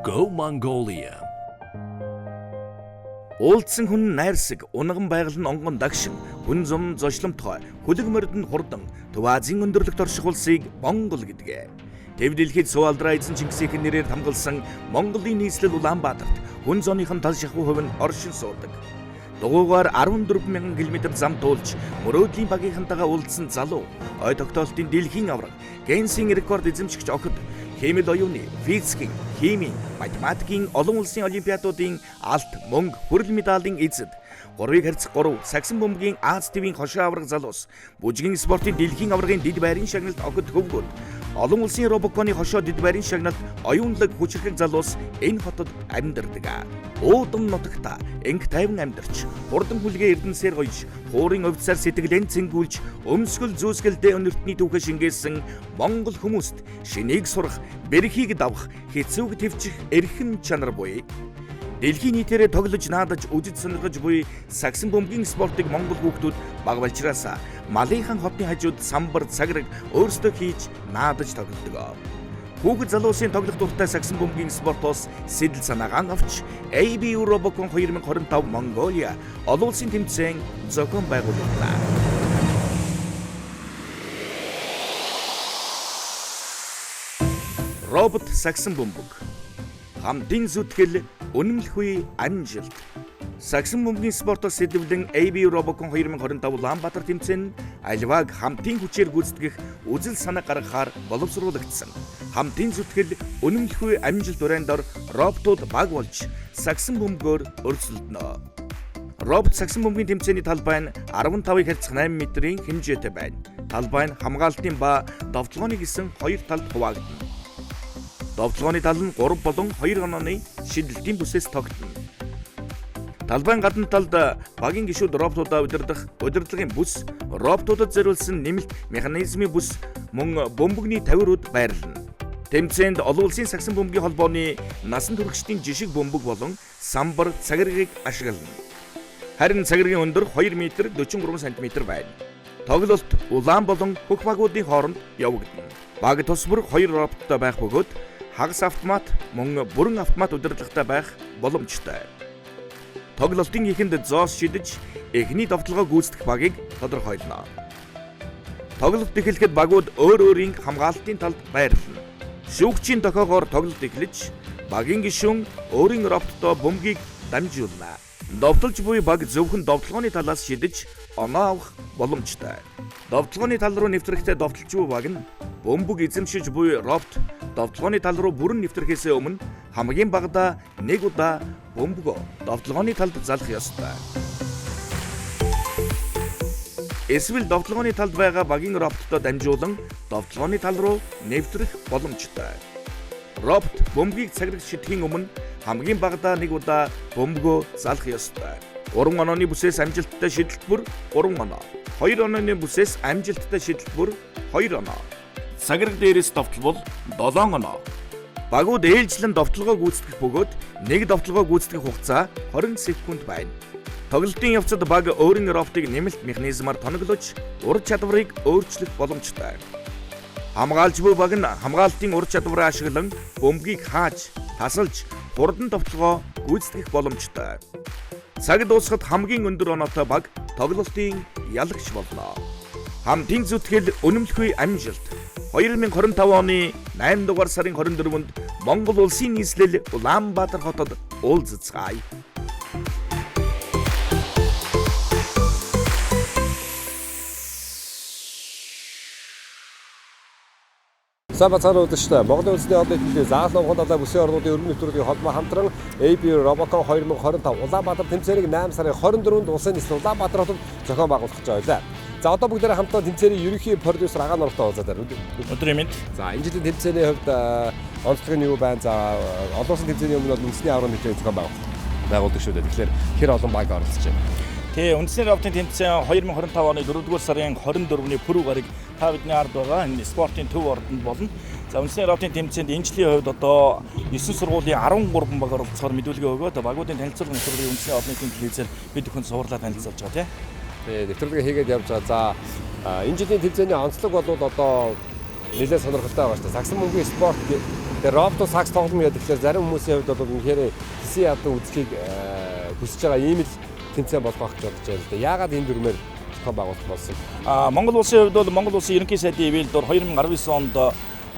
Go Mongolia. Уулзсан хүн найрсаг, унган байгаль нь онгон дагшин, хүн зам зочломтгой, хөлөг морд нь хурдан, Төв Азийн өндөрлөгт орших улсыг Монгол гэдгээ. Тэв дэлхийд Сувалдраа эзэн Чингисийн нэрээр хамгаалсан Монголын нийслэл Улаанбаатарт хүн зооныхын тал шахуу хувь нь оршин суудаг. Дугуйгаар 14,000 км зам туулж, мөрөөдлийн багийнхантайгаа уулзсан залуу, ой тогтоолтын дэлхийн авраг, Гиннесийн рекорд эзэмшигч охид, хэмэл оюуны, физикийн, химийн, математикийн олон улсын олимпиадуудын алт, мөнгө, хүрэл медалийн эзэд, 3x3 сагсан бөмбөгийн Аз ТV-ийн хошоо авраг залуус, бүжгийн спортын дэлхийн аврагын дид байрын шагналт охид хөвгүүд, олон улсын робоконы хошоо дид байрын шагналт оюунлаг хүчрхэг залуус энэ хотод амьдардаг. Уудам нутагта энх тайван амьдарч, хурдан хүлгээ эрдэнсээр гоёж, хуурын овцаар сэтгэлэн цэнгүүлж, өмсгөл зүүсгэлдээ өнөртний түүхэ шингээсэн Монгол хүмүүст шинийг сурах, бэрхийг давах, хэцүүг твчих эрхэм чанар буй. Дэлхийн нийтээрээ тоглож наадаж үжиж сонирхож буй сагсан бөмбөгийн спортыг монгол хүүхдүүд бага балчраас малынхан хотны хажууд самбар цаграг өөрсдөө хийж наадаж тоглодог. Хүүхэд залуусын тоглох дуртай сагсан бөмбөгийн спортоос сэтэл санаагаан авч ABU Robocon 2025 Mongolia олон улсын тэмцээн зохион байгууллаа. Робот сагсан бөмбөг хамтын зүтгэл үнэмлэхгүй амжилт. Сагсан бөмбөгийн спортоос сэдвлэн ABU Robocon 2025 Улаанбаатар тэмцээн альвааг хамтын хүчээр гүйцэтгэх үзэл санаа гаргахаар боловсруулагдсан. Хамтын зүтгэл үнэмлэхгүй амжилт урайндор роботууд баг болж сагсан бөмбөгөөр өрсөлдөнө. Робот сагсан бөмбөгийн тэмцээний талбай нь 15-ыг харьцах 8 метрийн хэмжээтэй байна. Талбай нь хамгаалтын ба довтлооны гэсэн хоёр талд хуваагдана. Довтлооны тал нь 3 болон 2 онооны шидэлтийн бүсээс тогтно. Талбайн гадна талд багийн гишүүд роботуудаа удирдах удирдлагын бүс, роботуудад зориулсан нэмэлт механизмын бүс мөн бөмбөгний тавиурууд байрлана. Тэмцээнд олон улсын сагсан бөмбөгийн холбооны насан туршидтын жишг бөмбөг болон самбар цагиргийг ашиглана. Харин цагиргийн өндөр 2 м 43 см байна. Тоглолт улаан болон хөх багуудын хооронд явагдана. Баг тус бүр 2 роботтой байх бөгөөд хагас автомат мөн бүрэн автомат удирдлагатай байх боломжтой. Тоглолтын эхэнд зоос шидэж эхний довтлогоо гүйцэтгэх багийг тодорхойлно. Тоглолт эхлэхэд багууд өөр өөрийн хамгаалтын талд байрлана. Шүүгчийн дохоогоор тоглолт эхлэж, багийн гишүүн өөрийн роботтой бөмбөгийг дамжуулна. Довтлож буй баг зөвхөн довтлооны талаас шидэж оноо авах боломжтой. Довтлооны тал руу нэвтрэхдээ довтлж буй баг нь бөмбөг эзэмшиж буй робот довтлооны тал руу бүрэн нэвтрэхээс өмнө хамгийн багадаа 1 удаа бөмбөгөө довтлооны талд залах ёстой. Эсвэл довтлооны талд байгаа багийн роботтой дамжуулан довтлооны тал руу нэвтрэх боломжтой. Робот бөмбөгийг цагирагч шидэхийн өмнө хамгийн багадаа 1 удаа бөмбөгөө залах ёстой. 3 онооны бүсээс амжилттай шидэлт бүр 3 оноо. 2 онооны бүсээс амжилттай шидэлт бүр 2 оноо. Цагираг дээрээс довтлол 7 оноо. Багууд ээлжлэн довтлогоо гүйцэтгэх бөгөөд нэг довтлогоо гүйцэтгэх хугацаа 20 секунд байна. Тоглолтын явцад баг өөрийн роботыг нэмэлт механизмаар тоноглож ур чадварыг өөрчлөх боломжтой. Хамгаалж буй баг нь хамгаалтын ур чадвараа ашиглан бөмбөгийг хааж, тасалж, хурдан довтлогоо гүйцэтгэх боломжтой. Цаг дуусахад хамгийн өндөр оноотой баг тоглолтын ялагч болно. Хамтын зүтгэл үнэмлэхгүй амжилт. 2025 оны 8 дугаар сарын 24-нд Монгол улсын нийслэл Улаанбаатар хотод уулзцгаая. Сабацаар өдөртөө Монголын улсны орны төлөө заалан ухаан далай бүсийн орнуудын өргөн нэвтрүүлгийн холбоо хамтран ABU Robocon 2025 Улаанбаатар тэмцээнийг 8 сарын 24-нд улсын нийслэл Улаанбаатар хотод зохион байгуулах гэж байлаа. За одоо бүгдээрээ хамтдаа тэмцээний ерөнхий продюсер Агаан Нуртай уулзаад байна. Өдрийн мэнд. За энэ жилийн тэмцээний хувьд онцлог нь юу байна? За олон улсын тэмцээний өмнө бол үндэсний аврагын тэмцээн зохион байгуулдаг шүү дээ. Тэгэхээр хэр олон баг оролцож байна? Тэ үндэсний аврагын тэмцээн 2025 оны 4-р сарын 24-ний пүрэв гараг та бидний ард байгаа энэ спортын төв ордонд болно. За үндэсний аврагын тэмцээнд энэ жилийн хувьд одоо 9 сургуулийн 13 баг оролцохоор мэдүүлгээ өгөөд багуудын танилцуулгын нэвтрүүлгийн үндэсний аврагын телевизээр бид бүхэн суурлаа танилцуулж байгаа тийм. Нэвтрүүлгээ хийгээд явж байгаа. За энэ жилийн тэмцээний онцлог бол одоо нэлээд сонирхолтой байгаа шүү дээ. Сагсан бөмбөгийн спорт Тэгээ робот сакс тоглоом гэдэг тэгэхээр зарим хүмүүсийн хувьд бол үнэхээр хэсэг ядан үзхийг хүсэж байгаа ийм л тэмцээн болох гэж бодож байна л да. Яагаад энэ дүрмээр зохион байгуулалт болсон? Монгол улсын хувьд бол Монгол улсын ерөнхий сайдын ивэлдор 2019 онд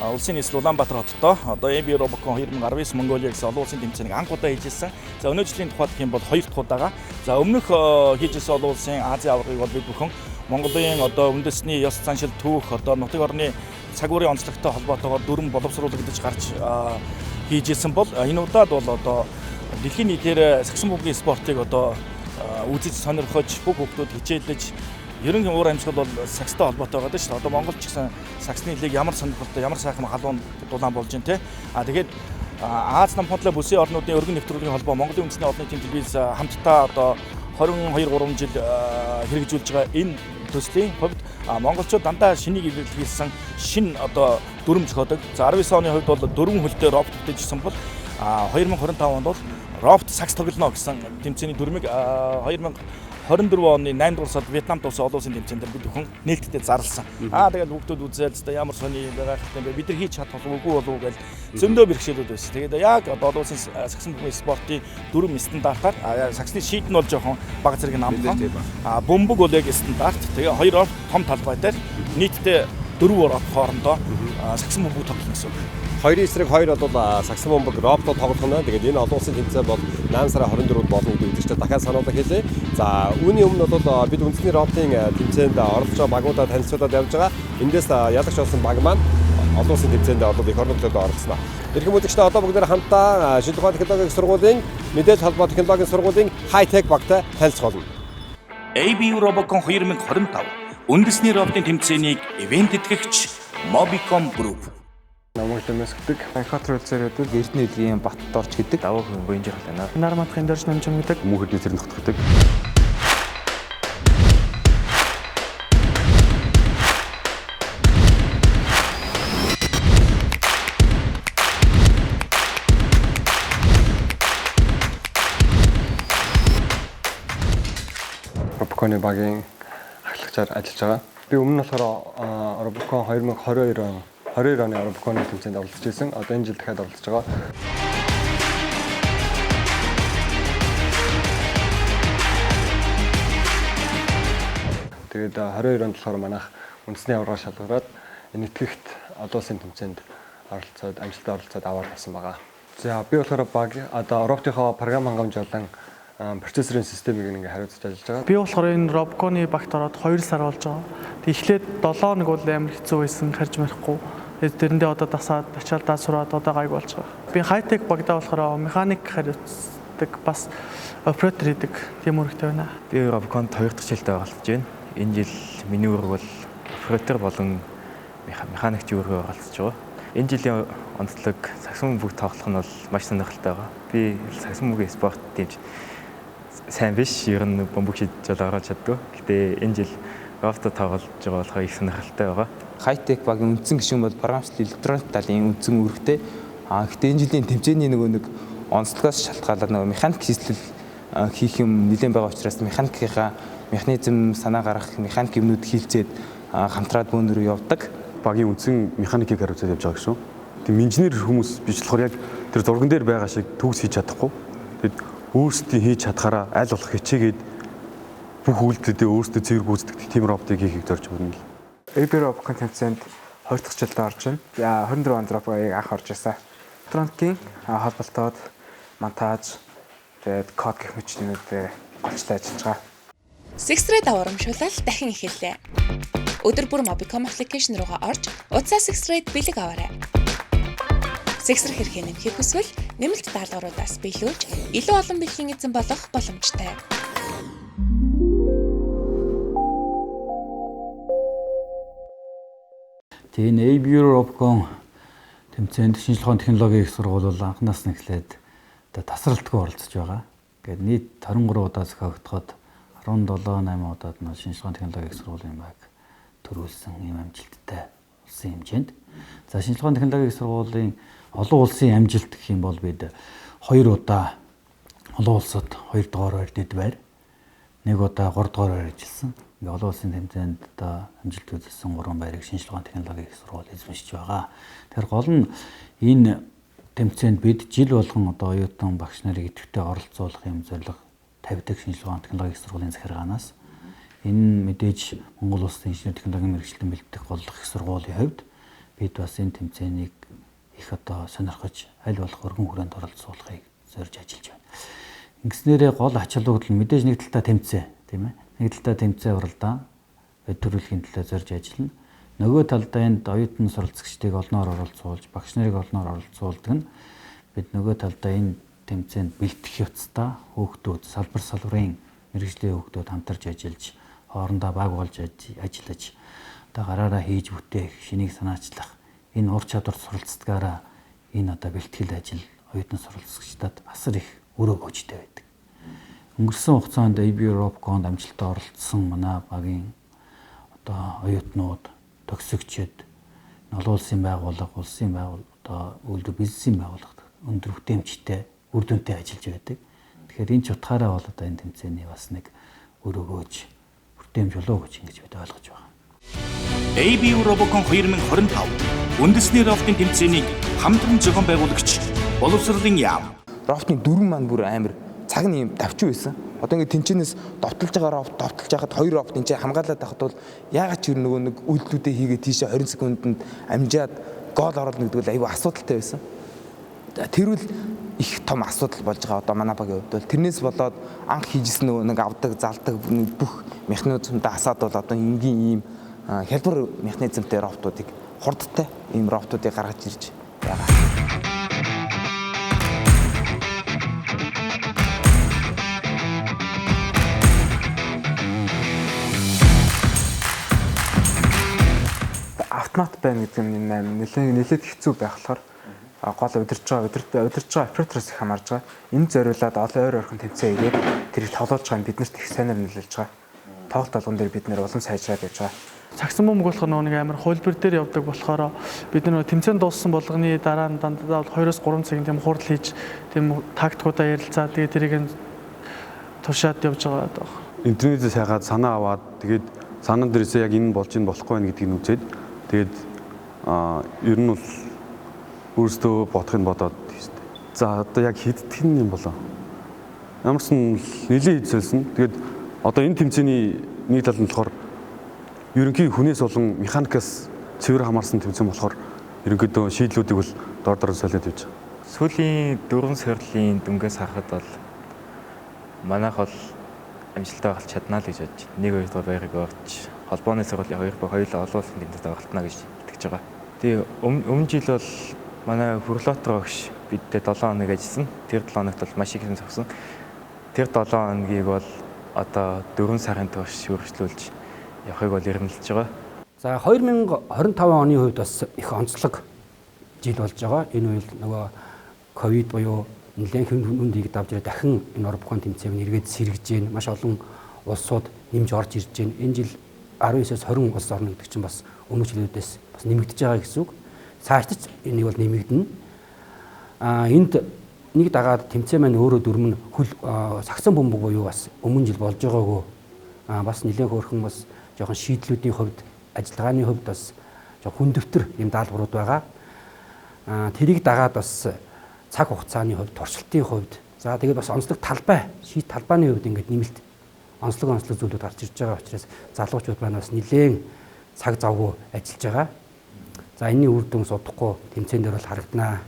улсын нийслэл Улаанбаатар хотод одоо AB Robocon 2019 Mongolia гэсэн олон улсын тэмцээнийг анх удаа хийжсэн. За өнөө жилийн тухайд гэх юм бол 2 дахь удаага. За өмнөх хийжсэн олон улсын Азийн аваргыг бол бид бүхэн Монголын одоо үндэсний ёс заншил түүх одоо нутаг орны цагуурын онцлогтой холбоотойгоор дүрм боловсруулалт гэж гарч хийжсэн бол энэ удаад бол одоо дэлхийн нийтээр сагсан бөмбөгийн спортыг одоо үзэж сонирхож бүх хүмүүс хичээлж ерөнхий уур амьсгал бол сакстай холбоотой байгаа шүү дээ. Одоо Монгол ч гэсэн саксны лиг ямар сонирхолтой, ямар сайхан халуун дулаан болж байна те. Тэгээд Аз намхутлаа бүсийн орнуудын өргөн нэвтрүүлгийн холбоо Монголын үндэсний олон нийтийн телевиз хамтдаа одоо 22-3 жил хэрэгжүүлж байгаа энэ төслийн хувьд монголчууд дандаа шинийг илэрхийлсэн шин одоо дүрм зохиодог. За 19 оны хувьд бол дөрвөн хөлтэй робот бүтээжсэн бол 2025 онд бол робот сакс тоглоно гэсэн тэмцээний дүрмийг 2024 оны 8 дугаар сард Вьетнамд улсын олон улсын тэмцээн дээр бид бүхэн нээлттэй зарласан. Тэгээд хүүхдүүд үзэл та ямар сони байгаа хэрэг бид нар хийж чадах үгүй болов гэж зөндөө бэрхшээлүүд байсан. Тэгээд яг одоо олон улсын сагсан бөмбөгийн спортын дүрм стандартаар сагсны шийд нь бол жоохон бага зэрэг намхан. Бөмбөг бол яг стандарт. Тэгээ хоёр том талбай дээр нийтдээ 4 ороод хоорондоо сагсан бөмбөг тоглоно гэсэн үг. 2-2 бол сагсан бөмбөг робот тоглох нь. Тэгээд энэ олон улсын тэмцээн бол 8 сарын 24-нд болно гэдэг үзэгчдэд дахиад сануулга хэлье. За үүний өмнө бол бид үндэсний роботын тэмцээнд оролцож байгаа багуудаа танилцуулаад явж байгаа. Эндээс ялагч болсон баг маань олон улсын тэмцээнд одоо их орнолтод оролцсноо. Ирэх үзэгчдээ одоо бүгд хамтдаа шинжлэх ухааны технологийн сургуулийн мэдээлэл холбоо технологийн сургуулийн хай-тек багтай танилцах болно. AB Robocon 2025 үндэсний роботын тэмцээнийг ивент итгэгч Mobicom Group намайг Лэмэсгдэг, Банкатр үлзэрээдэг, Эрдэнэ үлгийн Батторч гэдэг даваа хүн боёнжих байна. Нар матхын дөрж намжин гэдэг, Мөнхөдний цэрэн нутгдаг. Robocon-ы багийн ахлагчаар ажиллаж байгаа. Би өмнө нь болохоор Robocon 2022 оны Robocon-ы тэмцээнд оролцож байсан. Одоо энэ жил дахиад оролцож байгаа. Тэгээд 22 онд болохоор манайх үндэсний аварга шалгараад нэтгэгт олон улсын тэмцээнд оролцоод амжилттай оролцоод аваад авсан байгаа. За би болохоор баг одоо роботынхоо програм хангамж болон процессорын системийг ингээ хариуцж ажиллаж байгаа. Би болохоор энэ Robocon-ы багт ороод 2 сар болж байгаа. Тэг эхлээд 7 хоног бол амар хэцүү байсан, харж мэрэхгүй. Тэрэндээ одоо дасаад, ачаалдаа сураад одоо гайг болж байгаа. Би хай-тек багтаа болохоор механик хариуцдаг, бас оператор хийдэг тийм үүрэгтэй байна. Би Robocon-д 2 дахь жилдээ оролцож байна. Энэ жил миний үүрэг бол оператор болон механикч үүргээ оролцож байгаа. Энэ жилийн онцлог сагсан бөмбөг тоглох нь бол маш сонирхолтой байгаа. Би сагсан бөмбөгийн спорт дэмж сайн биш, ер нь бөмбөг шидэж ороод чаддгүй. Гэтэ энэ жил робот тоглож байгаа болохоор их сонирхолтой байгаа. Хай-тек багийн үндсэн гишүүн бол програмчлал электроник талын үндсэн үүрэгтэй. Гэхдээ энэ жилийн тэмцээний нэг онцлогоос шалтгаалаад механик хийслэл хийх юм нэлээд байгаа учраас механикийнхаа механизм санаа гаргах механик юмнууд хийлцээд хамтраад бөөнөр явдаг. Багийн үндсэн механикийг хариуцаад явж байгаа гэсэн. Тийм инженер хүмүүс биш болохоор яг тэр зурган дээр байгаа шиг төгс хийж чадахгүй. Тэгэд өөрсдөө хийж чадхаараа аль болох хичээгээд бүх үйлдэлүүдээ өөрсдөө цэвэр гүйцэтгэх тийм роботыг хийхийг зорж байна л. AB Robocon тэмцээнд 2 дахь жилдээ орж байна. 24 онд Robocon-ыг анх орж ирсэн. Электроникийн холболтоод монтаж, тэгээд код гэх мэтчнүүдээр олжтой ажиллаж байгаа. Six-Thread аварамшуулал дахин эхэллээ. Өдөр бүр Mobicom application руугаа орж, утсаа Six-Thread бэлэг аваарай. Six-Thread хэрхэн нэмэхийг хүсвэл нэмэлт даалгавруудаас биелүүлж, илүү олон бэлгийн эзэн болох боломжтой. Тэгээ энэ AB Robocon тэмцээнд шинжлэх ухааны технологийн их сургууль бол анхнаас нь эхлээд тасралтгүй оролцож байгаа. Ингээд нийт 23 удаа зохиогдоход 17-8 удаад нь шинжлэх ухааны технологийн их сургуулийн баг төрүүлсэн ийм амжилттай улсын хэмжээнд. За шинжлэх ухааны технологийн их сургуулийн олон улсын амжилт гэх юм бол бид 2 удаа олон улсад 2 дугаар байрнууд байр, 1 удаа 3 дугаар байр ажилласан. Ингээ олон улсын тэмцээнд одоо амжилт үзүүлсэн 3 байрыг шинжлэх ухааны технологийн их сургууль эзэмшиж байгаа. Тэгэхээр гол нь энэ тэмцээнд бид жил болгон одоо оюутан багш нарыг идэвхтэй оролцуулах юм зорилго тавьдаг шинжилгээ ухааны технологийн сургуулийн захиргаанаас энэ мэдээж Монгол Улсын инженер технологийн мэргэжлийн бэлтгэх голлох их сургуулийн хувьд бид бас энэ тэмцээнийг их одоо сонирхож аль болох өргөн хүрээнд оролцуулахыг зорж ажиллаж байна. Ингэснээрээ гол ач холбогдол нь мэдээж нэг талдаа тэмцээн, тийм ээ. Нэг талдаа тэмцээн уралдаан төрөлхийн төлөө зорж ажиллана. Нөгөө талдаа энд оюутан суралцагчдыг олноор оролцуулж, багш нарыг олноор оролцуулдаг нь бид нөгөө талдаа энэ тэмцээнд бэлтгэх явцдаа хүүхдүүд салбар салбарын мэргэжлийн хүүхдүүд хамтарч ажиллаж, хоорондоо баг болж ажиллаж, одоо гараараа хийж бүтээх, шинийг санаачлах, энэ ур чадвар суралцдагаараа энэ одоо бэлтгэл ажил оюутан суралцагчдад асар их өрөө гүйцэтгэж байдаг. Өнгөрсөн хугацаанд AB Robocon амжилттай оролцсон манай багийн одоо оюутнууд, төгсөгчид, олон улсын байгууллага, улсын одоо үйлдвэр бизнесийн байгууллагад өндөр бүтээмжтэй, үр дүнтэй ажиллаж байдаг. Тэгэхээр энэ ч утгаараа бол одоо энэ тэмцээний бас нэг өрөөгөөж бүтээмж болоо гэж ингэж бид ойлгож байгаа. AB Robocon 2025 үндэсний роботын тэмцээнийг хамтран зохион байгуулагч боловсролын яам. Роботын дөрвөн маань бүр амар цаг нь юм давчин байсан. Одоо ингээд тэнцэнээс довтолж байгаа робот довтолж байхад хоёр робот энэ хамгаалаад байхад бол яагаад ч нөгөө нэг үйлдэлүүдээ хийгээд тийшээ 20 секундэд амжаад гол оруулна гэдэг бол аюу асуудалтай байсан. Тэр үл их том асуудал болж байгаа одоо манай багийн хувьд бол тэрнээс болоод анх хийжсэн нөгөө нэг авдаг залдаг бүх механизмтай асаад бол одоо энгийн ийм хялбар механизмтай роботуудыг хурдтай ийм роботуудыг гаргаж ирж байгаа. Автомат байна гэдэг нь нэлээд хэцүү байх болохоор гол удирж байгаа оператороос их хамаарж байгаа. Энэ зориулаад олон ойр орхон тэмцээн ирээд тэрийг тоглуулж байгаа нь биднэрт их сайнаар нөлөөлж байгаа. Тоглолт болгон дээр бид нэр улам сайжраад явж байгаа. Цагсан бөмбөг болох нэг амар хөлбөр дээр явдаг болохоор бид нар тэмцээн дууссан болгоны дараа нь дандаа 2-3 цагийн тийм хурал хийж тийм тактикуудаа ярилцаад тэгээд тэрийг туршаад явж байгаа даа. Интернетээс хайгаад санаа аваад тэгээд санаан дээрээс яг энэ болж ин болохгүй байх гэдгийг үзээд тэгээд ер нь бол өөрсдөө бодохыг бодоод тийштэй. За одоо яг хийддэг юм болоо. Ямарсан нэлийн хийцэлсэн. Тэгээд одоо энэ тэмцээний нэг тал нь болохоор ерөнхий хүнээс болон механикаас цэвэр хамаарсан тэмцээн болохоор ерөнхийдөө шийдлүүдийг бол дор солиод явж байгаа. Сүүлийн 4 сарлийн дүнгээс харахад бол манайх бол амжилттай болж чаднаа л гэж бодож байна. Нэг хоёр дахь байрыг авч холбооны сургуулийн хоёулаа олон улсын тэмцээнд тоглолтно гэж итгэж байгаа. Тэгээ өмнө жил бол манай Хүрлотер багш бидтэй 7 хоног ажилласан. Тэр 7 хоногт бол маш их юм зогсон. Тэр 7 хоногийг бол одоо 4 сарын турш үргэлжлүүлж явахыг бол эрмэлж байгаа. За 2025 оны хувьд бас их онцлог жил болж байгаа. Энэ үйл нөгөө ковид буюу нэлээд хүнд давж ирээ дахин энэ Robocon тэмцээний эргээд сэргэж гин маш олон улсууд нэмж орж ирж гин. Энэ жил 19-с 20 улс орно гэдэг чинь бас өмнөх жилүүдээс бас нэмэгдэж байгаа гэсэн үг. Цаашдаа энийг бол нэмэгдэнэ. Энд нэг дагаад тэмцээн маань өөрөө дөрмөн сагсан бөмбөг буюу бас өмнө жил болж байгаагүй. Бас нэлээд хөөрхөн бас жоохон шийдлүүдийн хувьд ажиллагааны хувьд бас жоохон хүндөвтөр юм даалгаврууд байгаа. Тэрийг дагаад бас цаг хугацааны хувьд, туршилтын хувьд, за тэгээд бас онцлог талбай, шийд талбайны хувьд ингээд нэмэлт онцлог зүйлүүд гарч ирж байгаа учраас залуучууд маань бас нэлээд цаг завгүй ажиллаж байгаа. За энэний үр дүн судахгүй тэмцээн дээр бол харагданаа.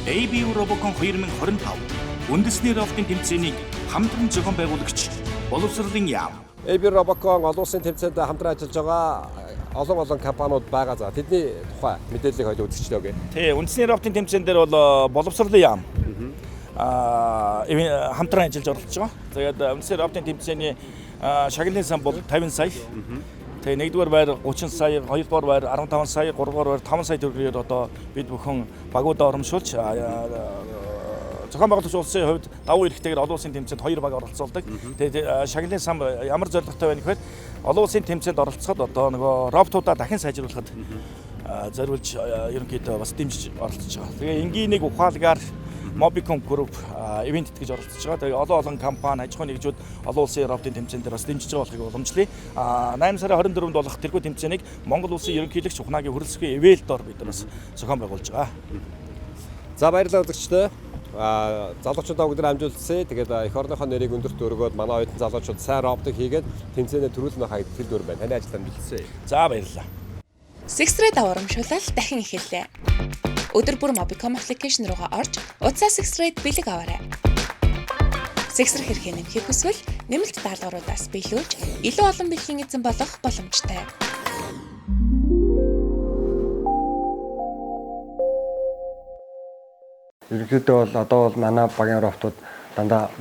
AB Robocon 2025 үндэсний роботын тэмцээнийг хамтран зохион байгуулагч боловсролын яам. AB Robocon олон улсын тэмцээнд хамтран ажиллаж байгаа олон компаниуд байгаа. За тэдний тухай мэдээллийг хоёул үзчихлээ үгүй. Тий, үндэсний роботын тэмцээн дээр бол боловсролын яам хамтран ажиллаж оролцож байгаа. Тэгээд үндэсний роботын тэмцээний шагналын сан бол 50 сая. Тэгээ нэгдүгээр байр 30 сая, хоёрдугаар байр 15 сая, гуравдугаар байр 5 сая төгрөгээр одоо бид бүхэн багуудаа оромшуулж зохион байгуулагч улсын хувьд давуу эрхтэйгээр олон улсын тэмцээнд 2 баг оролцуулдаг. Тэгээд шагналын сан ямар зорилготой байна гэхээр олон улсын тэмцээнд оролцоход одоо нөгөө роботуудаа дахин сайжруулахад зориулж ерөнхийдөө бас дэмжиж оролцож байгаа. Тэгээ энгийн нэг ухаалгаар Mobicom Group ивент итгэж оролцож байгаа. Тэгээ олон компани, аж ахуйн нэгжүүд олон улсын Европын тэмцээн дээр бас дэмжиж байгаа болохыг уламжлая. 8 сарын 24-нд болох тэргүү тэмцээнийг Монгол улсын ерөнхийлөгч Ухнаагийн хүрэлцэгийн ивэлдор бид нар бас зохион байгуулж байгаа. За баярлалаа үзэгчдээ. Залуучуудаа бүгд амжилтсаа. Тэгээд эх орныхоо нэрийг өндөрт өргөөд манай оюутан залуучууд сайн роботыг хийгээд тэмцээнэ төрүүлнэ хаяг тэлдүр байна. Таны ажилд амжилтсаа. За баярлалаа. Сэгсрээд аврамшуулал дахин эхэллээ. Өдөр бүр Mobicom application руугаа орж утсаа Сэгсрээд бэлэг аваарай. Сэгсрэх хэрэг нэмэхийг хүсвэл нэмэлт даалгавруудаас биелүүлж илүү олон бэлгийн эзэн болох боломжтой. Ерөнхийдөө бол одоо бол манай багийн роботууд дандаа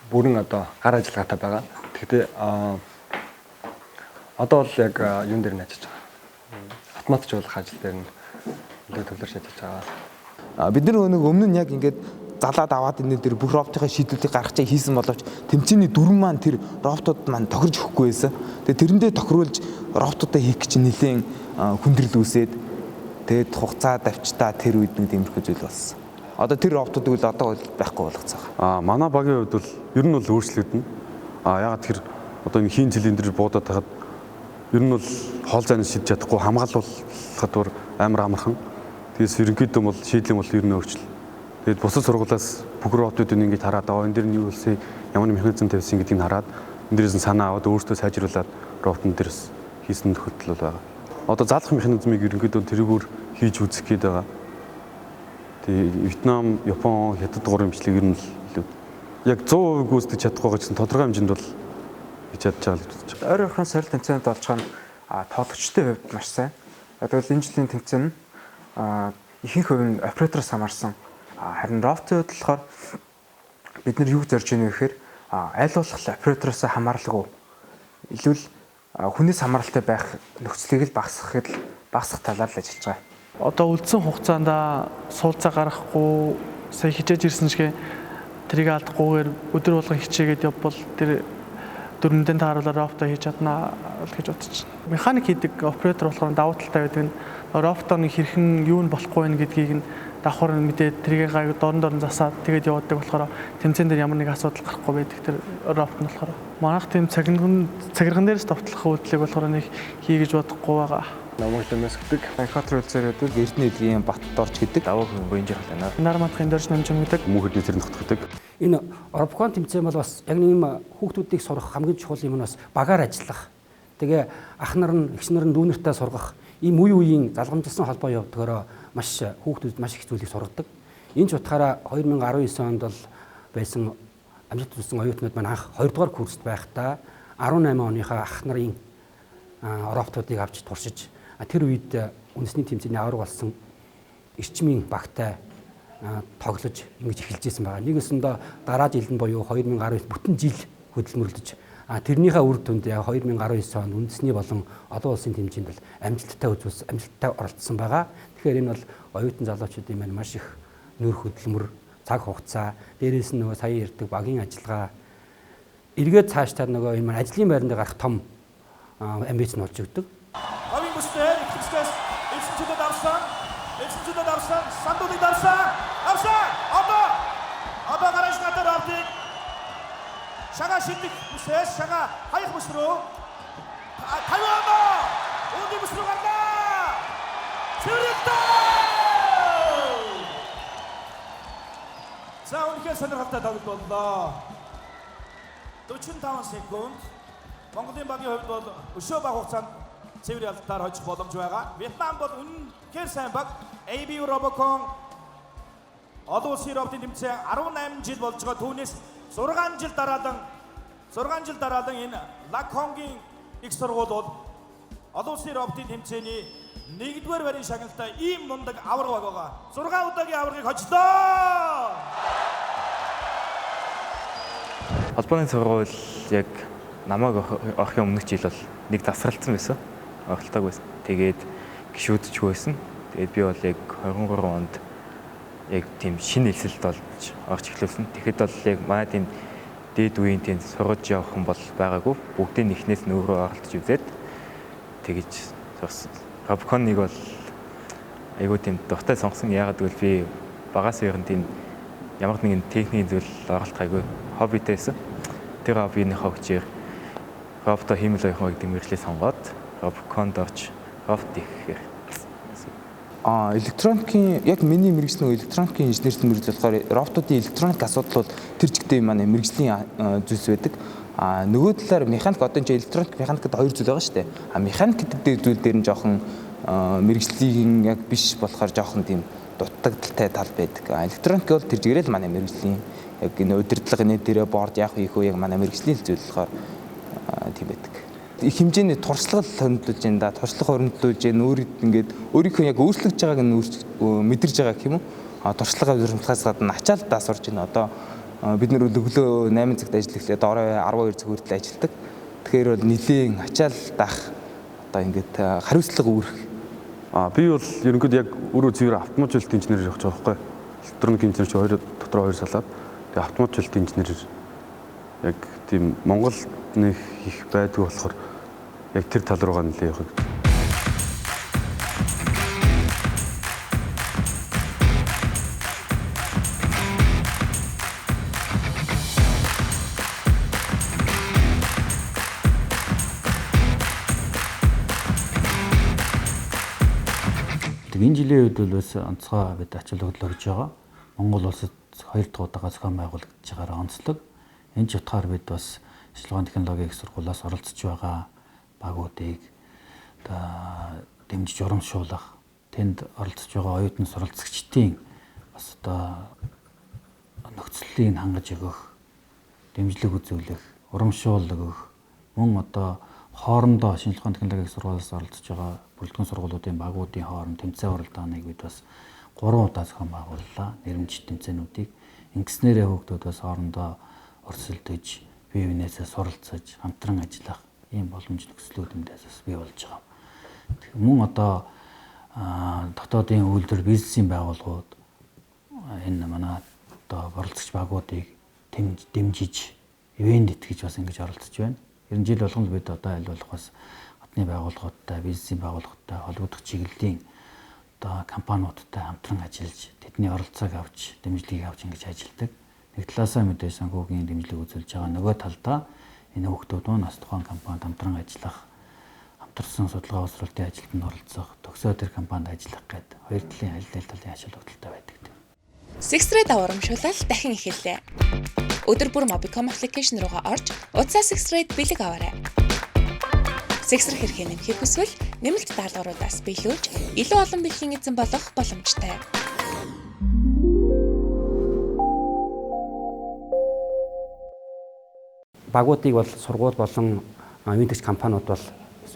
бүрэн одоо гар ажиллагаатай байгаа. Тэгэхдээ одоо бол яг юун дээр нь ажиллаж байгаа. Автоматжуулах ажил дээр нь илүү төвлөрч ажиллаж байгаа. Бид нар өмнө нь яг ингээд залаад аваад энэ дээр бүх роботын шийдвэрийг гаргаж хийсэн боловч тэмцээний дүрм маань тэр роботууд маань тохирж өгөхгүй байсан. Тэгээ тэрэндээ тохируулж роботуудаа хийх гэж нэлээд хүндрэл үүсээд тэгээд хугацаа давчтаа тэр үед нэг тиймэрхүү зүйл болсон. Одоо тэр роботууд үл одоо байхгүй болгоцсон. Манай багийн хувьд бол ер нь бол өөрчлөгдөнө. Ягаад тэр одоо энэ хийн цилиндэр буудаад тахад ер нь бол хоол зайнаас шийдэж чадахгүй хамгаалуулахад бүр амар амархан. Тэгээс ерөнхийдөө бол шийдлийн бол ер нь өөрчлөл. Тэгээд бусад сургуулиас бүх роботуудыг ингэж хараад энэ дэр нь юу болсон, ямар механизм тавьсан гэдгийг хараад энэ дээрээс нь санаа аваад өөртөө сайжруулад роботын дээрс хийсэн нөхөдөл байгаа. Одоо заалах механизмыг ерөнхийдөө тэрүүгээр хийж үзэх гээд байгаа. Тэгээ Вьетнам, Япон, Хятад гурван бичлэг ер нь яг 100% гүйцэтгэж чадахгүй байгаа гэсэн тодорхой хэмжээнд бол хийж чадж байгаа л гэж байна. Ойр орхон сорил тэмцээнд болж байгаа нь тоглогчтой хувьд маш сайн. Тэгвэл энэ жилийн тэмцээн нь ихэнх хувь нь оператороос хамаарсан. Харин роботын хувьд болохоор бид нар юу зорж ийнэ гэхээр аль болох оператороос хамаарлаггүй илүү л хүнээс хамааралтай байх нөхцөлийг л багасгах талаар л ажиллаж байгаа. Одоо үлдсэн хугацаанд суулцаа гаргахгүй сая хичээж ирсэн чигээ тэрийг алдахгүйгээр өдөр болгон хичээгээд явбал тэр дөрмөндөө тааруулаад роботоо хийж чадна гэж бодож байна. Механик хийдэг оператор болохоор давуу талтай байдаг нь роботын хэрхэн юу нь болохгүй байх гэдгийг нь давхар мэдээд тэрийг гайг дорн засаад тэгээд явуулдаг болохоор тэмцээн дээр ямар нэг асуудал гарахгүй байдаг тэр робот нь болохоор манайх тийм цагирган дээрс товтлох үйлдэлийг болохоор нэг хийгэж бодохгүй байгаа. Намайг дэвсгдэг. Манифактур үйлсээрүүд Эрдэнэ эдгийн Баттдорч гэдэг давуу боёнжих байна. Нар матхын дөрж намжигдаг. Мөнхөдний зэрэг нутгдаг. Энэ Робокон тэмцээн бол бас яг нэг юм хүүхдүүдийг сурах хамгийн чухал юм нь бас багаар ажиллах. Тэгээ ах нар нь, эгч нар нь дүүнэртээ сургах ийм үеийн залгамжлсан холбоо явуулдгаараа маш хүүхдүүд маш их зүйлийг сургадаг. Энэ ч утгаараа 2019 онд бол байсан амжилт үзсэн оюутнууд маань анх 2 дугаар курст байхдаа 18 оныхаа ах нарын роботуудыг авч туршиж тэр үед үндэсний тэмцээний авраг болсон эрчмийн багтай тоглож ингэж эхэлжсэн байгаа. Нэгэсэндээ дараа жилд нь буюу 2019 бүтэн жил хөдөлмөрлөж тэрнийхээ үр дүнд 2019 онд үндэсний болон олон улсын тэмцээнд бол амжилттай оролцсон байгаа. Тэгэхээр энэ бол оюутан залуучуудын маань маш их нөр хөдөлмөр, цаг хугацаа, дээрээс нь нөгөө сая ярьдаг багийн ажиллагаа эргээд цаашдаа нөгөө энэ маань ажлын байранд гарах том амбиц нь болж өгдөг. Сандуны дарсан. Одоо гараж надад авдаг. Шага шиддэг бүсээс шага хаях бүс рүү. Тавиана. Өнди бүс рүү гарна. Чирэгтэй. За үнэхээр сонирхолтой тоглолт боллоо. 45 секунд. Монголын багийн хувьд бол өшөө баг хугацаанд цэвэр ялалтаар хожих боломж байгаа. Вьетнам бол үнэхээр сайн баг. ABU Robocon олон улсын роботын тэмцээн 18 жил болж байгаа. Түүнээс 6 жил дараалан энэ Лакхонгийн их сургууль бол олон улсын роботын тэмцээний 1-р байрын шагналтай ийм мундаг аварга байгаа. 6 удаагийн аваргыг хожлоо. Холбооны сургууль яг намайг орохын өмнөх жил бол нэг тасралтсан байсан. Оролтоог байсан. Тэгээд гişүүдч байсан. Тэгээд би бол яг 23 онд яг тийм шинэ хэлсэлд болж орж эхлүүлсэн. Тэгэхэд бол яг манай тийм дээд үеийн тийм сургаж явах хүн бол байгаагүй. Бүгдийн эхнээс нь өөрөө оролцож үзээд тэгэж сурсан. Робоконыг бол айгүй тийм дуртай сонгосон. Яагаад гэвэл би багаас ер нь тийм ямар нэгэн техникийн зүйл оролцох айгүй хоббитэй байсан. Тэр хоббинийхөө хүчээр роботоо хиймэл оюухан гэдэг мэргэжлийг сонгоод робоконд орж робот хийхээр. Электроникийн яг миний мэргэжлийн электроникийн инженерийн мэргэжил болохоор роботуудын электроник асуудал бол тэр чигтээ манай мэргэжлийн зүйлс байдаг. Нөгөө талаар механик одоо энэ электроник механикт хоёр зүйл байгаа шүү дээ. Механик гэдэг зүйл дээр нь жоохон мэргэжлийн яг биш болохоор жоохон тийм дутагдaltaй тал байдаг. Электроник бол тэр жигээрээ л манай мэргэжлийн яг энэ удирдлага энэ дээрээ борд яах вэ хөө яг манай мэргэжлийн зүйл болохоор тийм байдаг. Их хэмжээний туршлага хөндлөж энэ туршлага хөндлөж энэ ингээд өөрийнхөө яг өөрчлөгдөж байгааг нь мэдэрж байгаа гэх юм уу? Туршлага урамтлахаас гадна ачаал даасурж байна. Одоо бид нэр өглөө 8 цагт ажил эхлээд орой 12 цаг хүртэл ажилладаг. Тэгэхээр бол нэлийн ачаал даах одоо ингээд хариуцлага үүрэх. Би бол ерөнхийдөө яг өөрөө зөвөр автоматжуулалт инженер явах гэж байгаа байхгүй. Электроник инженер чи дотор 2 салаад тэгээ автоматжуулалт инженер яг тийм Монгол нэг их байдгүй болохоор яг тэр тал руугаа нэлээ явах. Энэ жилийн үед бол бас онцгой бид ачаал хөдлөө гэж байгаа. Монгол улсад 2 дахь удаага зохион байгуулагдж байгаагаар онцлог. Энэ ч утгаар бид бас шинжилгээний технологийн их сургуулиас оролцож байгаа багуудыг дэмжиж урамшуулах, тэнд оролцож байгаа оюутан суралцагчдын бас одоо нөхцөлийг хангаж өгөх, дэмжлэг үзүүлэх, урамшуул өгөх, мөн одоо хоорондоо шинжилгээний технологийн их сургуулиас оролцож байгаа бүрэлдэхүүн сургуулиудын багуудын хооронд тэмцээн уралдааныг бид бас 3 удаа зохион байгууллаа. Нэрмжит тэмцээнүүдийг ингэснээрээ хүүхдүүд бас хоорондоо өрсөлдөж, бие биенээсээ суралцаж, хамтран ажиллах ийм боломж нөхцлүүд эндээс бас бий болж байгаа. Мөн одоо дотоодын үйлдвэр бизнесийн байгууллагууд энэ манай одоо оролцогч багуудыг дэмжиж, ивент итгэж бас ингэж оролцож байна. Ер нь жил болгон бид одоо аль болох бас гадны байгууллагуудтай, бизнесийн байгууллагуудтай холбогдох чиглэлийн одоо компаниудтай хамтран ажиллаж, тэдний оролцоог авч, дэмжлэгийг авч ингэж ажилладаг. Нэг талаасаа мэдээж санхүүгийн дэмжлэг үзүүлж байгаа. Нөгөө талдаа энэ хүүхдүүд маань нас тухайн компанид хамтран ажиллах, хамтарсан судалгаа боловсролтын ажилд нь оролцох, төгсөө тэр компанид ажиллах гэдэг хоёр талын аль талын ачаал хөдлөлтөй байдаг. Sixthgrade аврамшуулал дахин эхэллээ. Өдөр бүр Mobicom application руугаа орж, утсаа Sixthgrade бэлэг аваарай. Sixthgrade хэрхэн нэмэхийг хүсвэл нэмэлт даалгавруудаас биелүүлж, илүү олон бэлгийн эзэн болох боломжтой. Багуудыг бол сургууль болон ивэнтгч компаниуд бол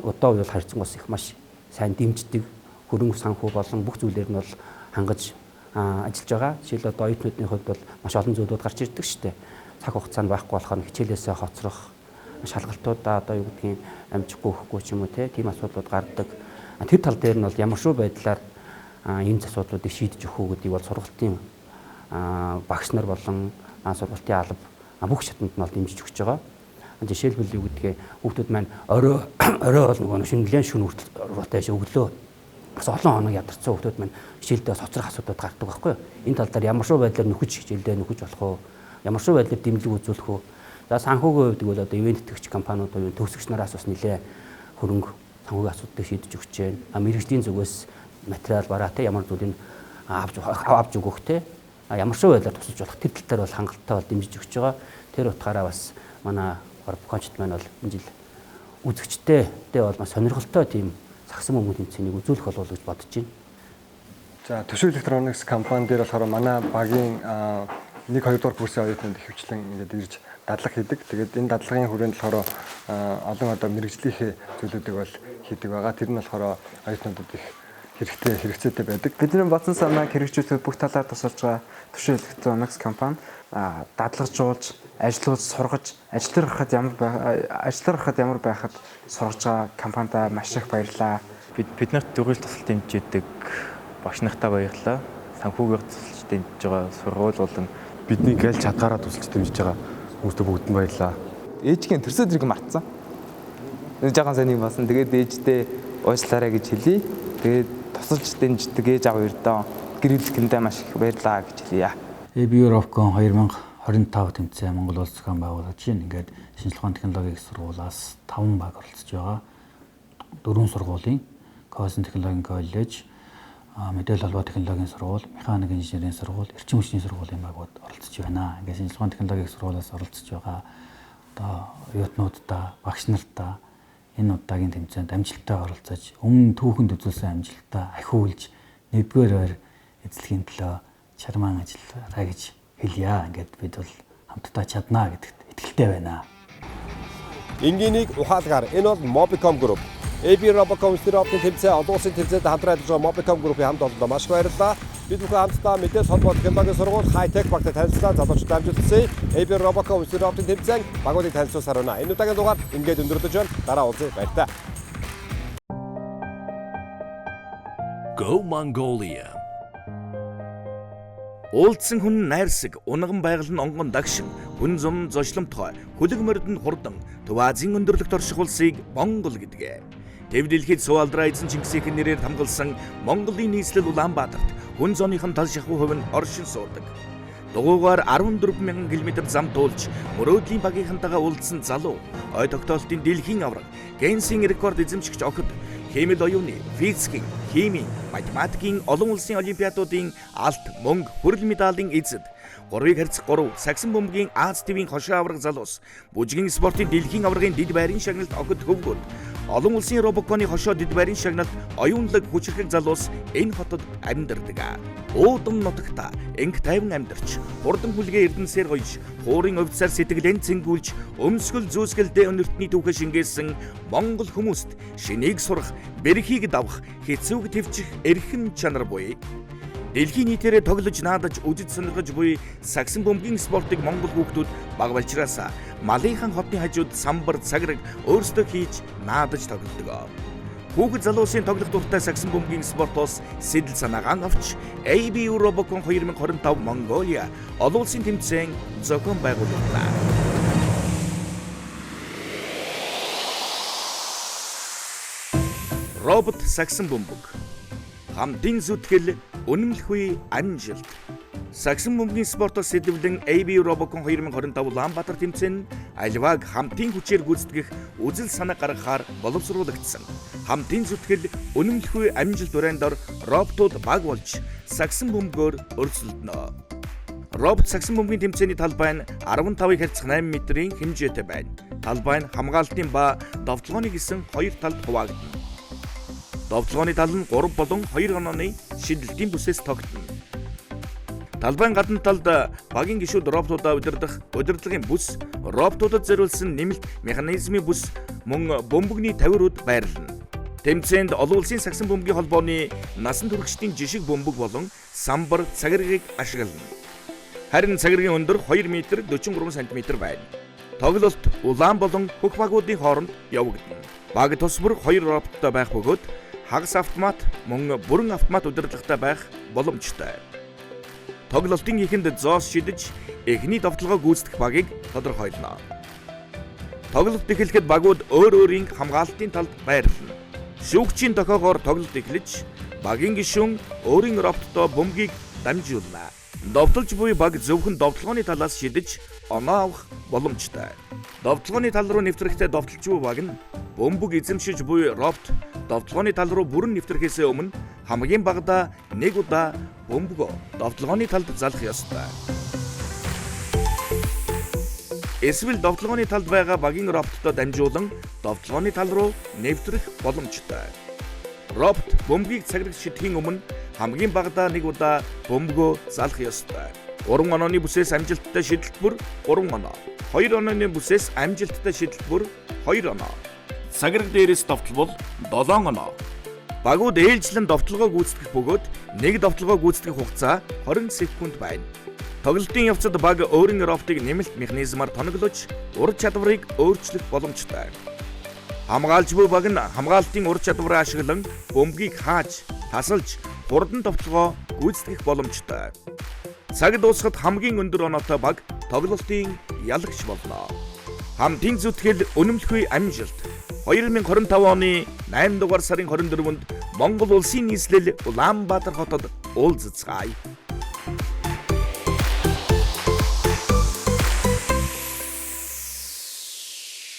одоо үйл харьцангуйс их маш сайн дэмждэг, хөрөнгө санхүү болон бүх зүйлээр нь бол хангаж ажиллаж байгаа. Жишээл одоо оюутнуудын хувьд бол маш олон зүйлүүд гарч ирдэг шүү дээ. Цаг хугацаанд байхгүй болохоор хичээлээсээ хоцрох, шалгалтуудаа одоо юу гэдгийг амжихгүй өгөхгүй ч юм уу тийм асуудлууд гардаг. Тэр тал дээр нь бол ямар шүү байдлаар энэ асуудлуудыг шийдэж өгөх үү гэдгийг бол сургалтын багш нар болон сургалтын алба бүх шатнд нь бол дэмжиж өгч байгаа. Жишээлбэл юу гэдгийг хүүхдүүд маань орой бол нөгөө шинэлэн шүн хүртэл өглөө бас олон хоног ядарсан хүүхдүүд маань хичээлдээ соцрох асуудал гардаг байхгүй юу? Энэ тал дээр ямар шүү байдлаар нөхөж хичээлдээ нөхөж болох уу? Ямар шүү байдлаар дэмжлэг үзүүлэх үү? За санхүүгийн хувьд бол одоо ивент итгэгч компаниуд уу төгсөгч нараас бас нэлээ хөрөнгө санхүүгийн асуудлыг шийдэж өгч байна. Мэргэжлийн зүгээс материал бараа те ямар зүйлийг авч өгөх те ямар шүү байдлаар тусалж болох тэр тал дээр бол хангалттай бол дэмжиж өгч байгаа. Тэр утгаараа бас манай Робокончт маань бол энэ жил үзэгчтэй бол маш сонирхолтой тийм сагсан бөмбөг тэмцээнийг үзүүлэх болов уу гэж бодож байна. За Төсөө электроникс компани дээр болохоор манай багийн 1-2 дугаар курсын оюутнууд их хвчлэн ингээд ирж дадлага хийдэг. Тэгээд энэ дадлагын хүрээнд болохоор олон одоо мэрэгжлийнхээ зүйлүүдийг бол хийдэг байгаа. Тэр нь болохоор оюутнуудад их хэрэгцээтэй байдаг. Бидний бодсон санааг хэрэгжүүлэхэд бүх талаар тусалж байгаа Төсөө электроникс компани дадлагжуулж, ажиллуулж, сургаж, ажиллах хахад ямар байхад сургаж байгаа компанидаа маш их баярлалаа. Бид нарт төрөл тусалт дэмжиж багш нартаа баярлалаа. Санхүүгээр тусалж дэмжиж байгаа сургууль болон бидний гэлж чадгаараа тусалж дэмжиж байгаа хүмүүстээ бүгдэнд баярлалаа. Ээжгийн төрсө зэрэг мартсан. Энэ жоохон сайн юм басан. Тэгээд ээждээ уучлаарай гэж хэлье. Тэгээд тусалж дэмждэг ээж аав хоёрдоо гэрэлхэндээ маш их баярлалаа гэж хэлье. ABU Robcon 2025 тэмцээн Монгол улс зохион байгуулагч ингээд шинжилгээ ухааны технологийн их сургуулиас 5 баг оролцож байгаа. 4 сургуулийн Косэн технологийн коллеж, мэдээлэл холбоо технологийн сургууль, механик инженерийн сургууль, эрчим хүчний сургуулийн багууд оролцож байна. Ингээд шинжилгээ ухааны технологийн их сургуулиас оролцож байгаа одоо оюутнуудаа, багш нартаа энэ удаагийн тэмцээнд амжилттай оролцож, өмнө түүхэнд үзүүлсэн амжилтаа ахиулж, нэгдүгээр байр эзлэхийн төлөө чармаан ажиллараа гэж хэлье. Ингээд бид бол хамтдаа чаднаа гэдэгт итгэлтэй байна. Энгийнийг ухаалгаар энэ бол Mobicom Group. ABU Robocon Stropin тэмцээн олон улсын тэмцээнд хамтран ажиллаж байгаа Mobicom Group-ийн хамт олондоо маш баярлалаа. Бид бүхэн хамтдаа мэдээлэл холбоо технологийн сургууль High-Tech багтаа танилцсан залуучуудад амжилтсан. ABU Robocon Stropin тэмцээн багуудыг танилцуулсаар байна. Энэ удаагийн дугаар ингээд өндөрлөж байна. Дараа уулзъя. Баярлалаа. Go Mongolia. Уулзсан хүн найрсаг, унган байгаль нь онгон дагшин, хүн зам зочломтгой, хөлөг мордон хурдан, Төв Азийн өндөрлөгт орших улсыг Монгол гэдгээ. Тэв дэлхийд Сувалдраа эзэн Чингисийн нэрээр хамгаалсан Монголын нийслэл Улаанбаатарт хүн зооныхын тал шахуу хувь нь оршин суудаг. Дугуйгаар 14,000 км зам туулж, мөрөөдлийн багийнхантайгаа уулзсан залуу, ой тогтоолтын дэлхийн авраг, Гиннесийн рекорд эзэмшигч охид, хэмэл оюуны, физикийн, химийн, математикийн олон улсын олимпиадуудын алт, мөнгө, хүрэл медалийн эзэд, 3x3 сагсан бөмбөгийн Аз ТV-ийн хошоо авраг залуус, бүжгийн спортын дэлхийн аврагын дэд байрын шагналт охид хөвгүүд, олон улсын Робоконы хошоо дэд байрын шагналт оюунлаг хүчрхэг залуус энэ хотод амьдардаг. Уудам нутагта энх тайван амьдарч, хурдан хүлгээ эрдэнсээр гоёж, хуурын увцаар сэтгэлэн цэнгүүлж, өмсгөл зүүсгэлдээ өнөртний түүхэ шингээсэн Монгол хүмүүст шинийг сурах, бэрхийг давах, хэцүүг твчих эрхэм чанар буй. Дэлхийн нийтээрээ тоглож наадаж үжиж сонирхож буй сагсан бөмбөгийн спортыг монгол хүүхдүүд бага балчраасаа малынхан хотны хажууд самбар цаграг өөрсдөө хийж наадаж тоглодог. Хүүхэд залуусын тоглох дуртай сагсан бөмбөгийн спортоос сэтэл санаагаан авч ABU Robocon 2025 Mongolia олон улсын тэмцээн зохион байгууллаа. Робот сагсан бөмбөг хамтын зүтгэл үнэмлэхгүй амжилт. Сагсан бөмбөгийн спортоос сэдвлэн ABU Robocon 2025 Улаанбаатар тэмцээн аливааг хамтын хүчээр гүйцэтгэх үзэл санаа гаргахаар боловсруулагдсан. Хамтын зүтгэл үнэмлэхгүй амжилт өрөөндор роботууд баг болж сагсан бөмбөгөөр өрсөлдөнө. Робот сагсан бөмбөгийн тэмцээний талбай нь 15-ыг харьцах 8 метрийн хэмжээтэй байна. Талбай нь хамгаалтын ба довтлооны гэсэн хоёр талд хуваагдана. Довтлооны тал нь 3 болон 2 онооны шидэлтийн бүсээс тогтно. Талбайн гадна талд багийн гишүүд роботуудаа удирдах удирдлагын бүс, роботуудад зориулсан нэмэлт механизмын бүс мөн бөмбөгний тавирууд байрлана. Тэмцээнд олон улсын сагсан бөмбөгийн холбооны насан туршидтын жишг бөмбөг болон самбар цагиргийг ашиглана. Харин цагиргийн өндөр 2 м 43 см байна. Тоглолт улаан болон хөх багуудын хооронд явагдана. Баг тус бүр 2 роботтой байх бөгөөд хагас автомат мөн бүрэн автомат удирдлагатай байх боломжтой. Тоглолтын эхэнд зоос шидэж эхний довтлогоо гүйцэтгэх багийг тодорхойлно. Тоглолт эхлэхэд багууд өөр өөрийн хамгаалтын талд байрлана. Шүүгчийн тохиогоор тоглолт эхлэж багийн гишүүн өөрийн роботтой бөмбөгийг дамжуулна. Довтлож буй баг зөвхөн довтлооны талаас шидэж оноо авах боломжтой. Довтлооны тал руу нэвтрэхдээ довтлож буй баг нь бөмбөг эзэмшиж буй робот довтлооны тал руу бүрэн нэвтрэхээс өмнө хамгийн багадаа 1 удаа бөмбөгөө довтлооны талд залах ёстой. Эсвэл довтлооны талд байгаа багийн роботтой дамжуулан довтлооны тал руу нэвтрэх боломжтой. Робот бөмбөгийг цагирч шидэхийн өмнө хамгийн багадаа 1 удаа бөмбөгөө залах ёстой. 3 онооны бүсээс амжилттай шидэлбэр 3 оноо. 2 онооны бүсээс амжилттай шидэлбэр 2 оноо. Цагираг дээрээс довтлбол 7 оноо. Багууд ээлжлэн довтлогоо гүйцэтгэх бөгөөд нэг довтлогоо гүйцэтгэх хугацаа 20 секунд байна. Тоглолтын явцад баг өөрийн роботыг нэмэлт механизмаар тоноглож ур чадварыг өөрчлөх боломжтой. Хамгаалж буй баг нь хамгаалтын ур чадвараа ашиглан бөмбөгийг хааж, тасалж, хурдан довтлогоо гүйцэтгэх боломжтой. Цаг дуусахад хамгийн өндөр оноотой баг тоглолтын ялагч болно. Хамтын зүтгэл үнэмлэхгүй амжилт. 2025 оны 8 дугаар сарын 24-нд Монгол улсын нийслэл Улаанбаатар хотод уулзцгаая.